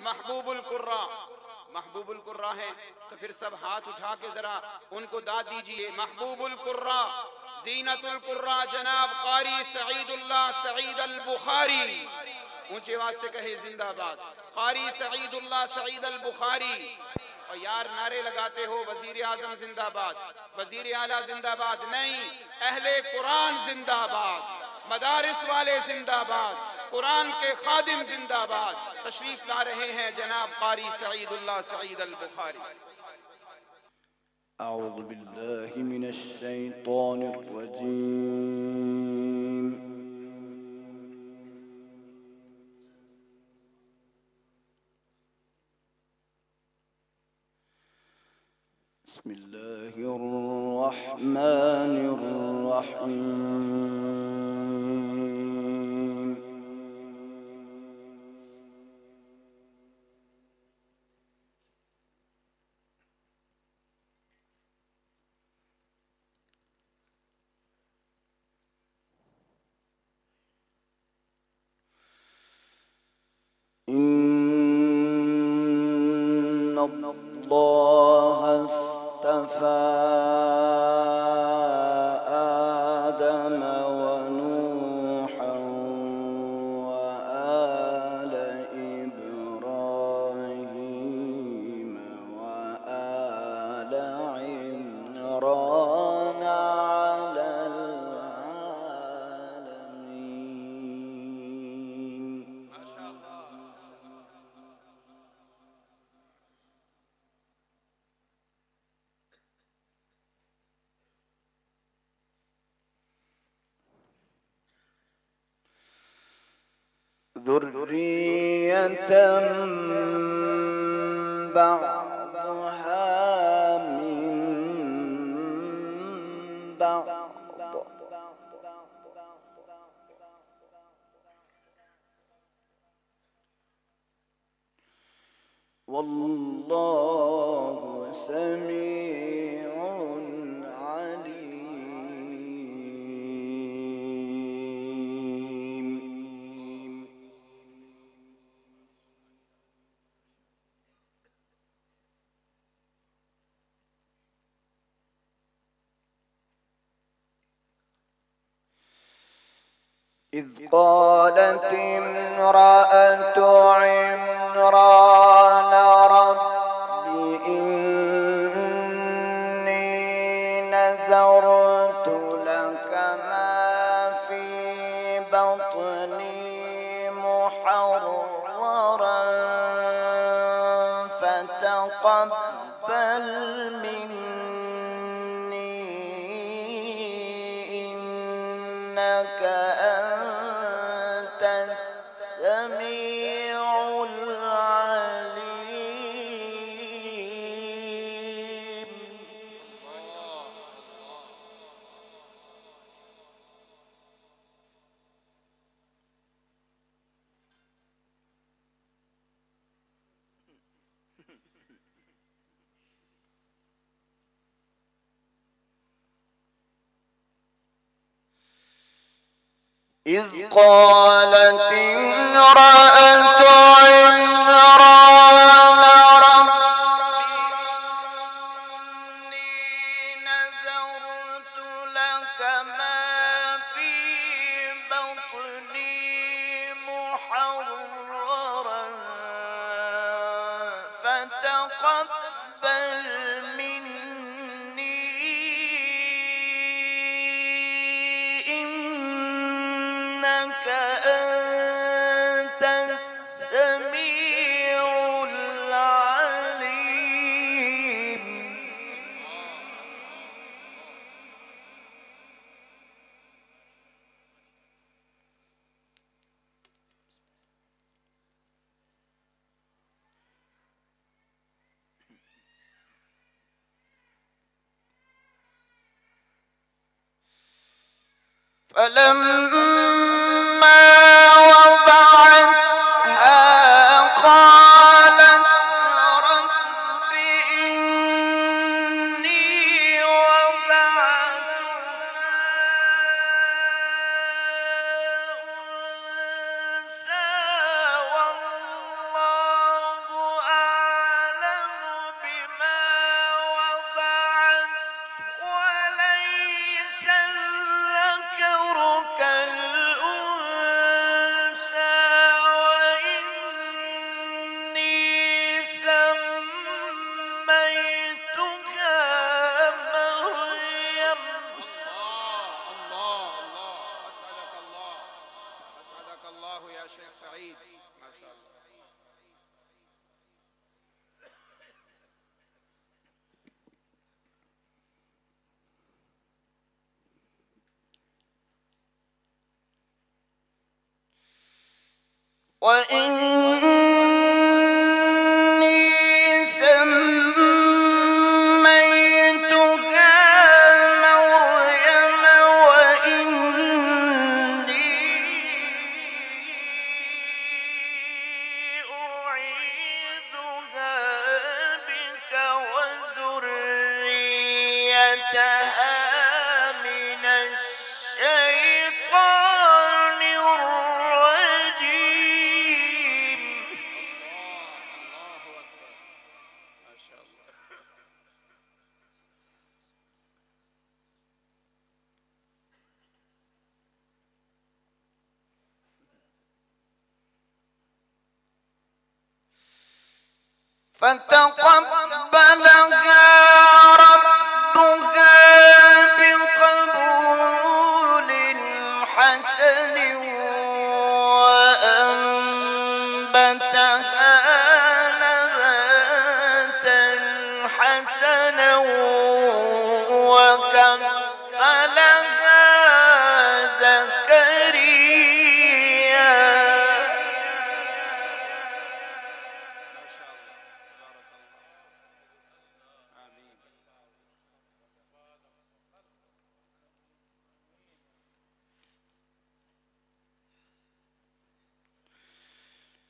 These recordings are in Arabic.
महबूबुल कुर्रा, महबूबुल कुर्रा है तो फिर सब हाथ उठा के जरा उनको दाद दीजिए। महबूबुल कुर्रा, ज़ीनतुल कुर्रा जनाब कारी सईदुल्लाह सईद अल बुखारी, ऊंची आवाज से कहे जिंदाबाद। कारी सईदुल्लाह सईद अल बुखारी। और यार नारे लगाते हो वजीर आजम जिंदाबाद, वजीर आला जिंदाबाद, नहीं, अहले कुरान जिंदाबाद, मदारिस वाले जिंदाबाद, कुरान के खादिम जिंदाबाद। तशरीफ ला रहे हैं जनाब कारी सईदुल्लाह सईद अल बुखारी। अऊज़ु बिल्लाहि मिनश शैतानिर रजीम। बिस्मिल्लाहिर रहमानिर रहीम। इन्नल्लाह अस्तफ़ा आदम व नूहन व आल इब्राहीम व आल इमरान अलल आलमीन। ذرية بعضها من بعض والله سميع عليم. إذ قالت امرأة عمران رب إني نذرت لك ما في بطني محررا فتقبل مني إنك أنت السميع العليم. إذ قالت امرأة عمران رب إني نذرت لك ما في بطني محررا فتقبل مني إنك أنت السميع العليم. فلما وضعتها قالت رب إني وضعتها أنثى والله وإني سميتها مريم وإني أعيذها بك وذريتها من الشيطان الرجيم. الله أكبر، ما شاء الله. فتقبلها ربها بقبول حسن وأنبتها نباتا حسنا وكفلها زكريا. ما شاء الله، بارك الله. آمين.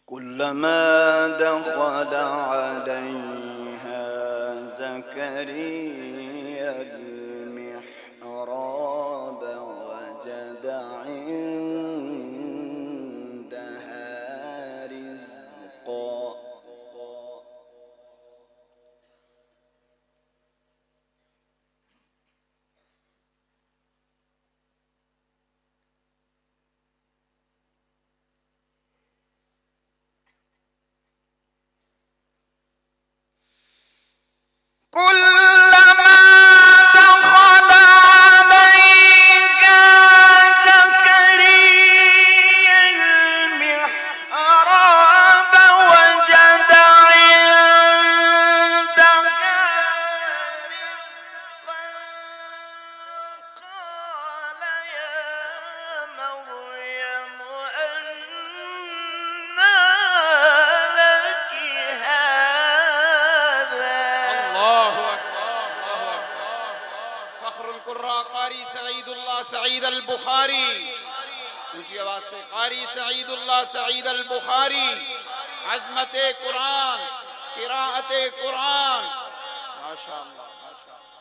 كلما دخل عليها زكريا المحراب وجد عندها رزقا. كلما دخل عليها زكريا المحراب وجد عندها رزقا قال يا مريم أنى لك هذا. الله أكبر، الله أكبر. فخر القراء قاری سعید اللہ سعید البخاری. اونچی آواز سے قاری سعید اللہ سعید البخاری. عظمت قرآن، قراءت قرآن. ما شاء اللہ، ما شاء اللہ.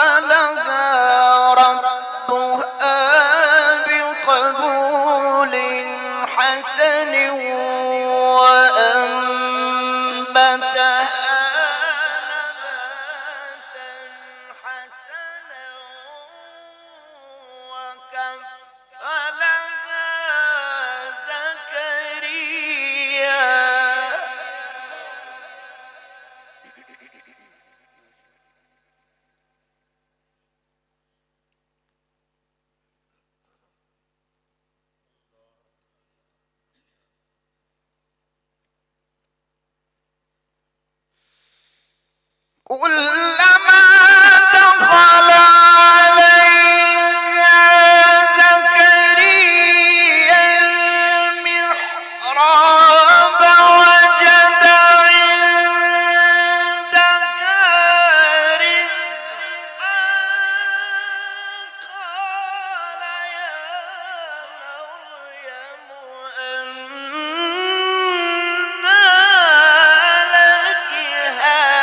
فتقبلها ربها بقبول حسن وأنبتها نباتا حسنا وكفلها زكريا. كلما دخل عليها زكريا المحراب وجد عندها رزقا قال يا مريم أنى لك هذا.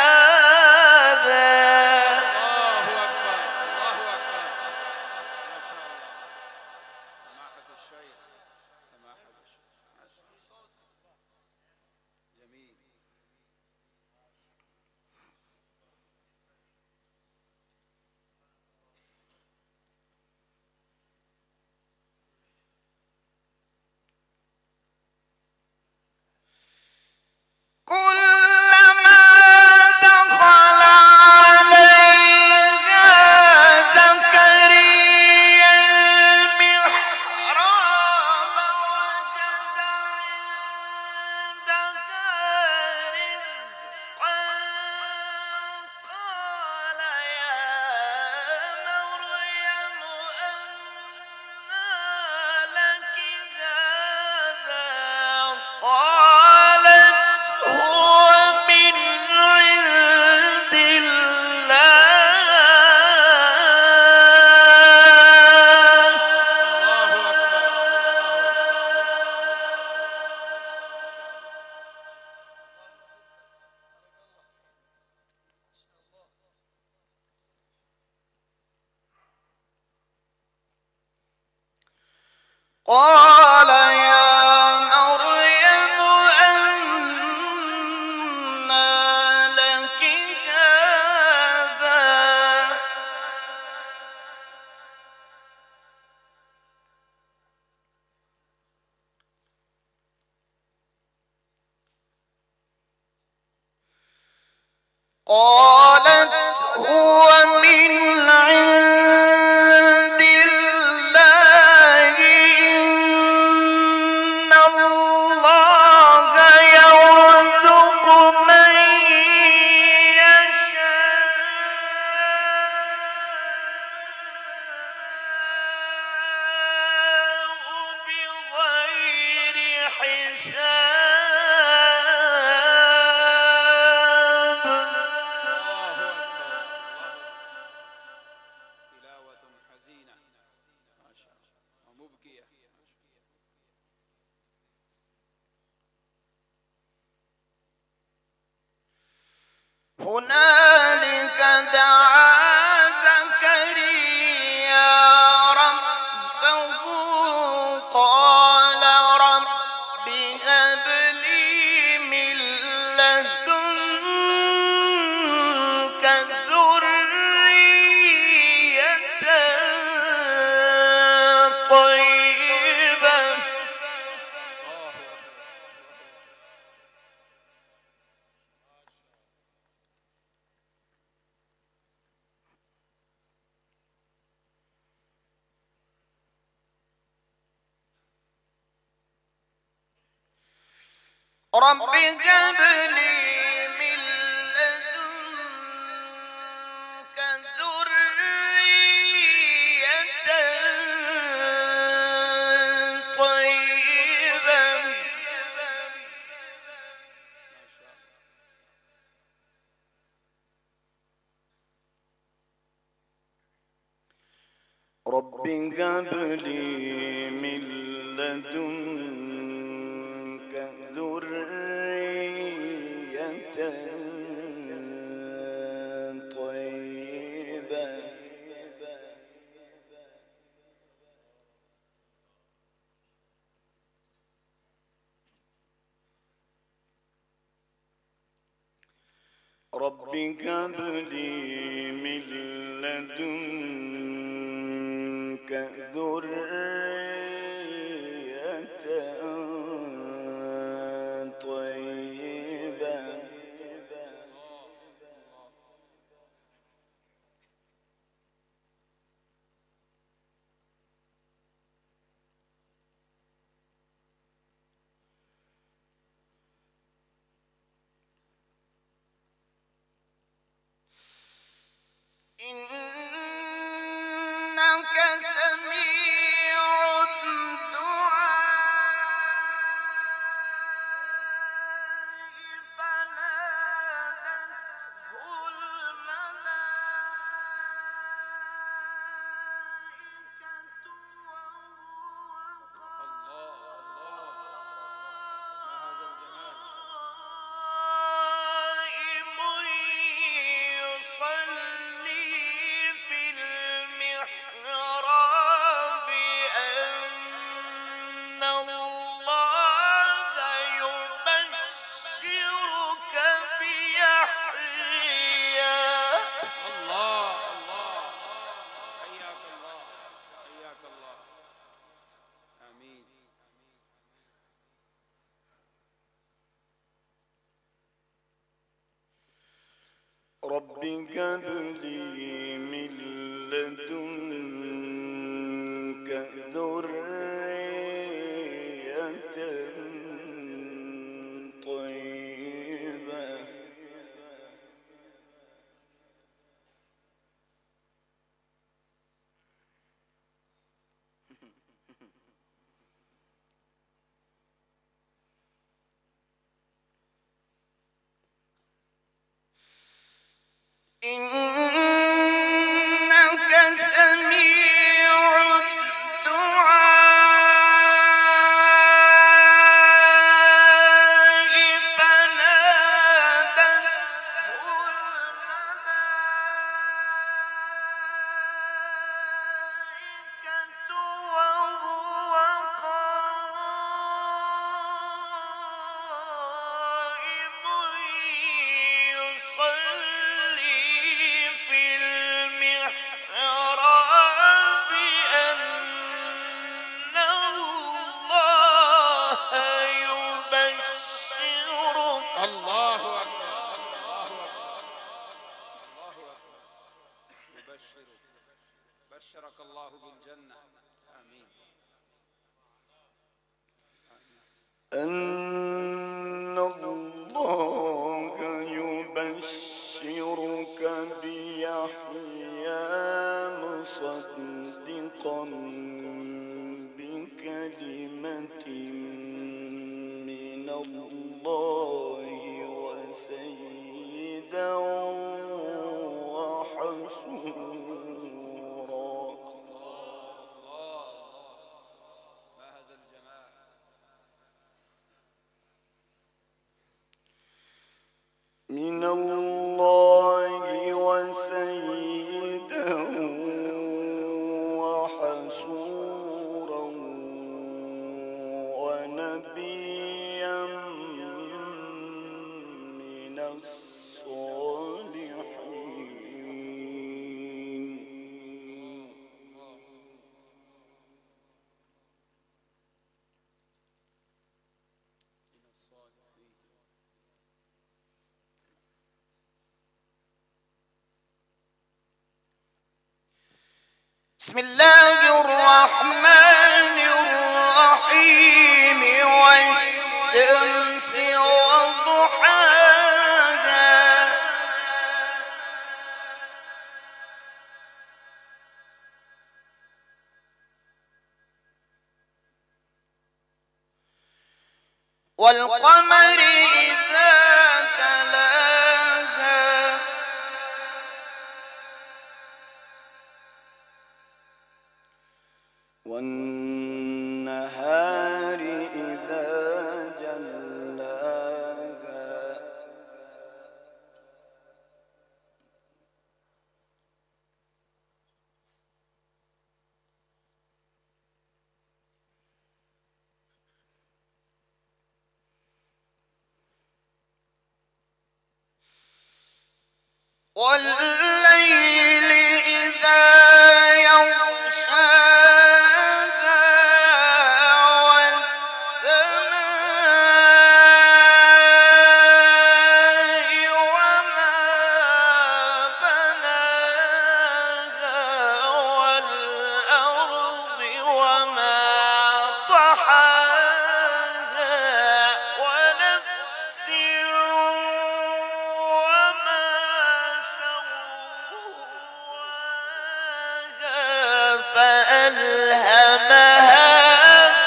قال يا مريم أنى لك هذا قالت هو من عند الله إن الله يرزق من يشاء بغير حساب. تلاوة حزينة ما شاء الله ومبكية. هنالك دعا زكريا ربه قال رب هب لي من لدنك ذرية طيبة. رب هب لي من لدنك ذرية طيبة. رب هب لي من لدنك ذرية طيبة. رب هب لي من لدنك ذرية طيبة. إنك سميع الدعاء فنادته الملائكة وهو قائم يصلي في المحراب أن الله يبشرك بيحيى. الله الله حياك الله حياك الله آمين. رب هب لي من لدنك ذرية طيبة. إنك سميع الدعاء فنادته الملائكة وهو بشرك الله بالجنة. آمين. أن الله يبشرك بيحيى مصدقا بكلمة من الله وسيدا وحسورا. ما هذا الجمال. من الله وسيدا وحسورا ونبيا من الصالحين. بسم الله الرحمن الرحيم والشمس وضحاها والقمر إذا تلاها والنهار إذا جلاها والليل إذا يغشاها والسماء وما بناها والأرض وما طحاها ونفس وما سواها فألهمها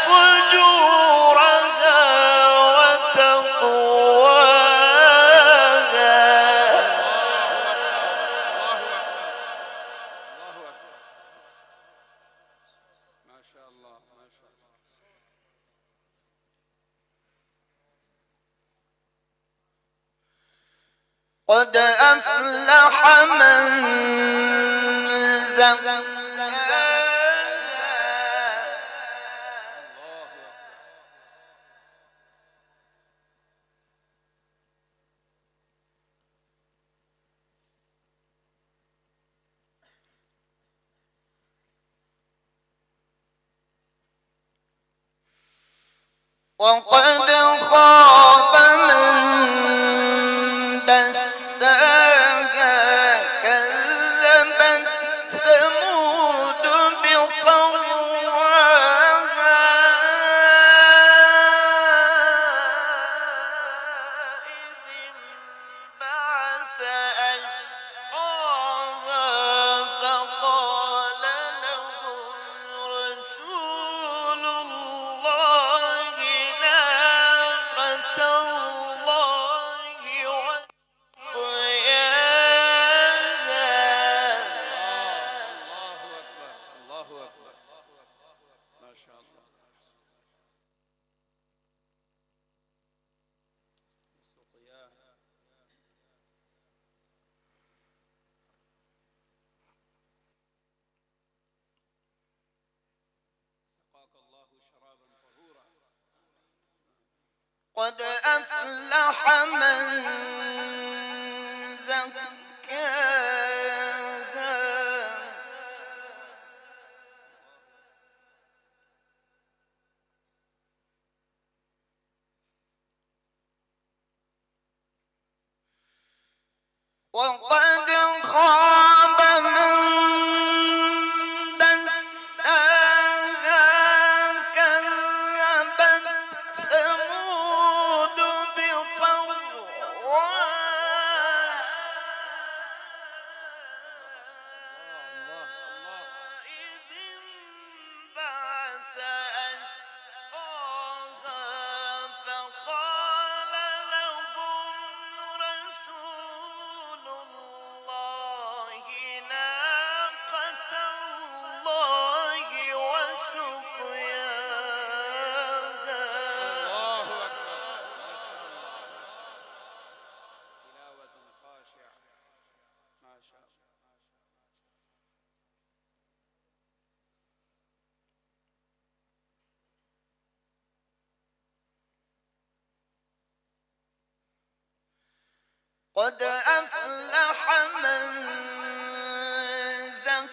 فجورها وتقواها. الله أكبر. ما شاء الله. ما شاء الله. قد أفلح من زكاها وقد خاب من دساها كذبت ثمود بطغواها إذ انبعث أشقاها فقال لهم رسول الله ناقة الله وسقياها. الله أكبر. الله أكبر. ما شاء الله. سقياها. سقاك الله شرابا طهورا. قد أفلح من زكاها وقد خاب من قد أفلح من زكاها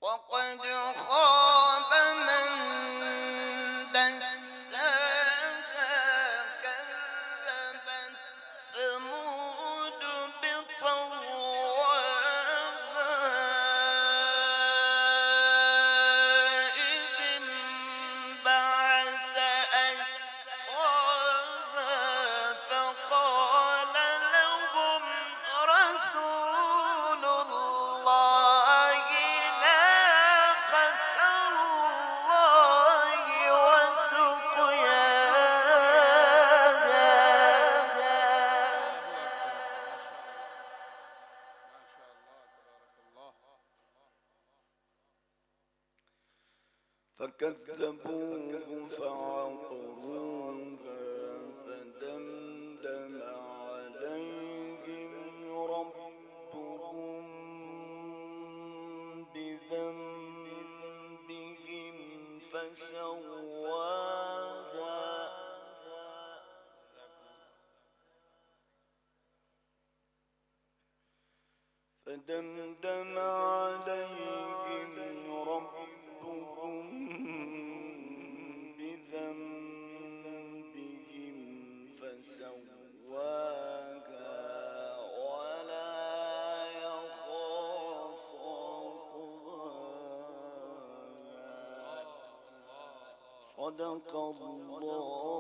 وقد خاب من دساها كذبت ثمود بطغواها إذ انبعث أشقاها فقال لهم رسول الله ناقة الله فكذبوه فعقروها فدمدم عليهم ربهم بذنبهم فسواها فدمدم عليهم ربهم بذنبهم فسواها ولا يخاف عقباها صدق الله